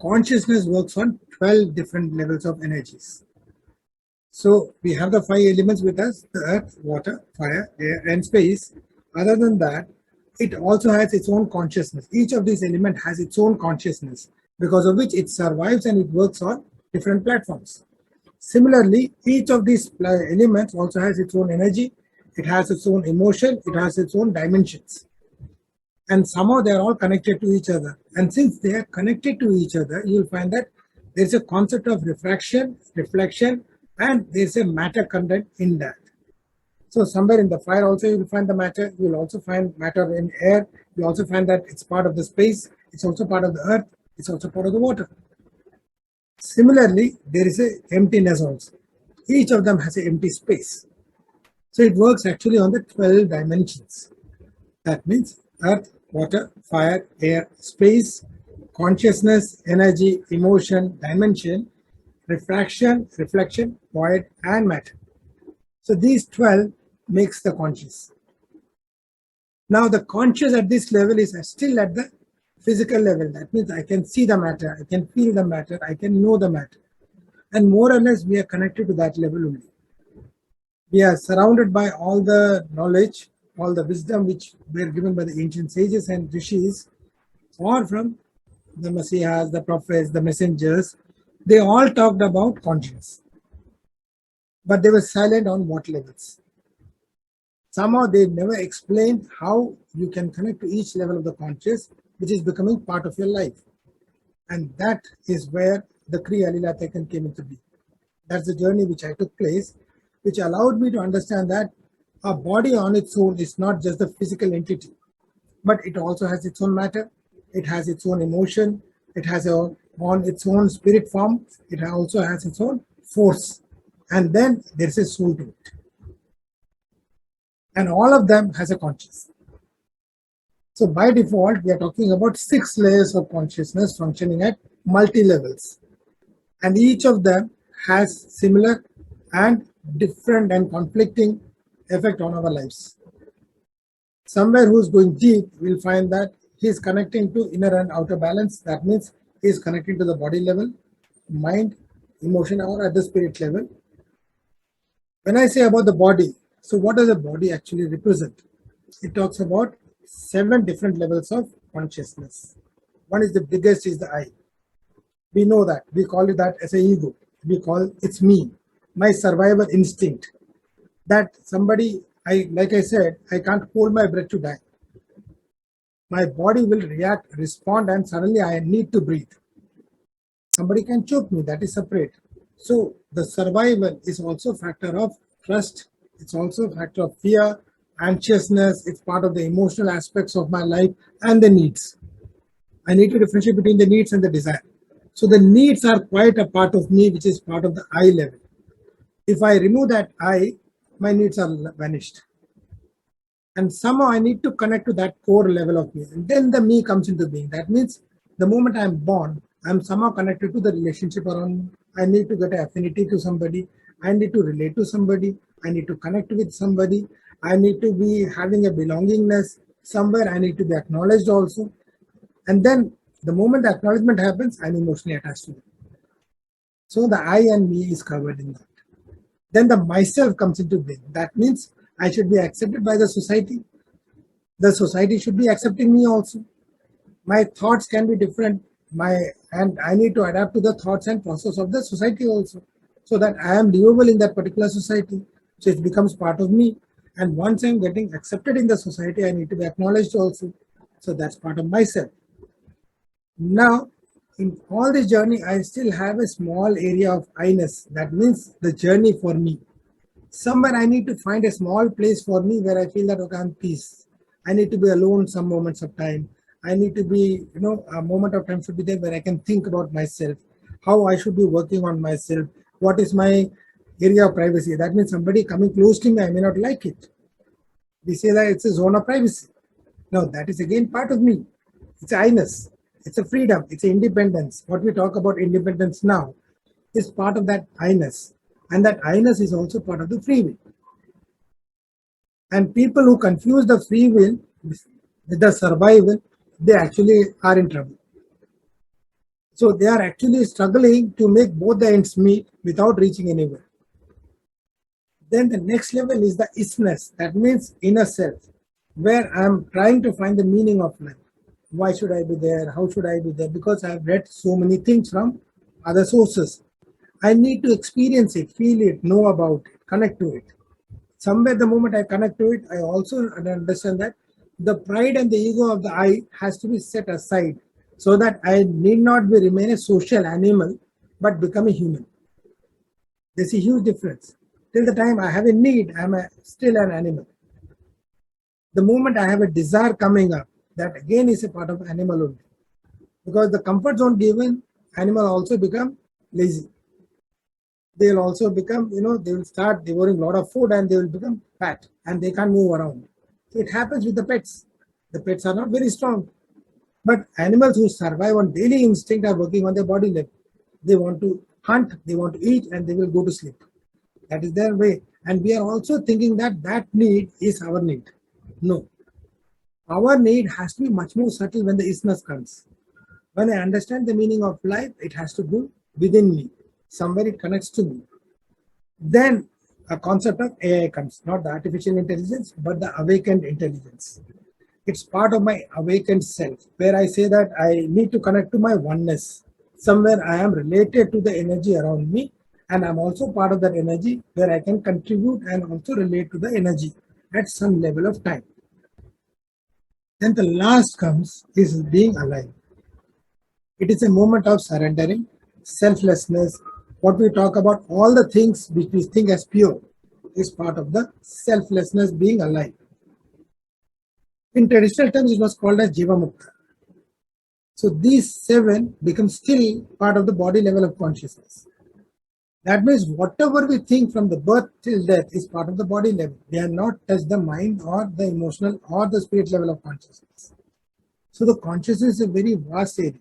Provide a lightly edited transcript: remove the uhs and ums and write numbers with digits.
consciousness works on 12 different levels of energies. So we have the 5 elements with us: the earth, water, fire, air, and space. Other than that, it also has its own consciousness. Each of these elements has its own consciousness, because of which it survives and it works on different platforms. Similarly, each of these elements also has its own energy, it has its own emotion, it has its own dimensions. And somehow they are all connected to each other. And since they are connected to each other, you'll find that there's a concept of refraction, reflection, and there's a matter content in that. So somewhere in the fire also you'll find the matter, you'll also find matter in air, you'll also find that it's part of the space, it's also part of the earth, it's also part of the water. Similarly, there is a emptiness also. Each of them has an empty space. So it works actually on the 12 dimensions. That means earth, water, fire, air, space, consciousness, energy, emotion, dimension, refraction, reflection, void, and matter. So these 12 makes the conscious. Now the conscious at this level is still at the physical level. That means I can see the matter, I can feel the matter, I can know the matter. And more or less we are connected to that level only. We are surrounded by all the knowledge, all the wisdom which were given by the ancient sages and rishis, or from the messiahs, the prophets, the messengers. They all talked about consciousness, but they were silent on what levels. Somehow they never explained how you can connect to each level of the conscious, which is becoming part of your life. And that is where the Kriya Lila Tekken came into being. That's the journey which I took place, which allowed me to understand that a body on its own is not just the physical entity, but it also has its own matter, it has its own emotion, it has on its own spirit form, it also has its own force, and then there is a soul to it. And all of them has a consciousness. So by default, we are talking about 6 layers of consciousness functioning at multi-levels. And each of them has similar and different and conflicting effect on our lives. Somewhere who's going deep will find that he's connecting to inner and outer balance. That means he's connecting to the body level, mind, emotion, or at the spirit level. When I say about the body, so what does the body actually represent? It talks about 7 different levels of consciousness. One is the biggest is the I. We know that. We call it that as an ego. We call it's me, my survival instinct. That somebody, like I said, I can't hold my breath to die. My body will react, respond, and suddenly I need to breathe. Somebody can choke me, that is separate. So the survival is also a factor of trust. It's also a factor of fear, anxiousness. It's part of the emotional aspects of my life and the needs. I need to differentiate between the needs and the desire. So the needs are quite a part of me, which is part of the I level. If I remove that I, my needs are vanished. And somehow I need to connect to that core level of me. And then the me comes into being. That means the moment I'm born, I'm somehow connected to the relationship around me. I need to get an affinity to somebody. I need to relate to somebody. I need to connect with somebody. I need to be having a belongingness. Somewhere I need to be acknowledged also. And then the moment the acknowledgement happens, I'm emotionally attached to them. So the I and me is covered in that. Then the myself comes into being. That means I should be accepted by the society. The society should be accepting me also. My thoughts can be different. And I need to adapt to the thoughts and process of the society also, so that I am livable in that particular society. So it becomes part of me. And once I'm getting accepted in the society, I need to be acknowledged also. So that's part of myself. Now, in all this journey, I still have a small area of I-ness. That means the journey for me. Somewhere I need to find a small place for me where I feel that, okay, I'm peace. I need to be alone some moments of time. I need to be, a moment of time should be there where I can think about myself, how I should be working on myself, what is my area of privacy. That means somebody coming close to me, I may not like it. We say that it's a zone of privacy. No, that is again part of me. It's I-ness. It's a freedom. It's an independence. What we talk about independence now is part of that I-ness. And that I-ness is also part of the free will. And people who confuse the free will with the survival, they actually are in trouble. So they are actually struggling to make both the ends meet without reaching anywhere. Then the next level is the isness, that means inner self, where I am trying to find the meaning of life. Why should I be there? How should I be there? Because I have read so many things from other sources. I need to experience it, feel it, know about it, connect to it. Somewhere, the moment I connect to it, I also understand that the pride and the ego of the I has to be set aside so that I need not be remain a social animal but become a human. There's a huge difference. Till the time I have a need, still an animal. The moment I have a desire coming up, that again is a part of animal only. Because the comfort zone given, animal also become lazy. They will also become, they will start devouring a lot of food and they will become fat and they can't move around. So it happens with the pets. The pets are not very strong. But animals who survive on daily instinct are working on their body level. They want to hunt, they want to eat, and they will go to sleep. That is their way. And we are also thinking that that need is our need. No. Our need has to be much more subtle when the isness comes. When I understand the meaning of life, it has to go within me. Somewhere it connects to me. Then a concept of AI comes, not the artificial intelligence, but the awakened intelligence. It's part of my awakened self, where I say that I need to connect to my oneness. Somewhere I am related to the energy around me, and I'm also part of that energy where I can contribute and also relate to the energy at some level of time. Then the last comes is being alive. It is a moment of surrendering, selflessness. What we talk about, all the things which we think as pure, is part of the selflessness, being alive. In traditional terms, it was called as Jiva Mukta. So these 7 become still part of the body level of consciousness. That means whatever we think from the birth till death is part of the body level. They are not touched the mind or the emotional or the spirit level of consciousness. So the consciousness is a very vast area.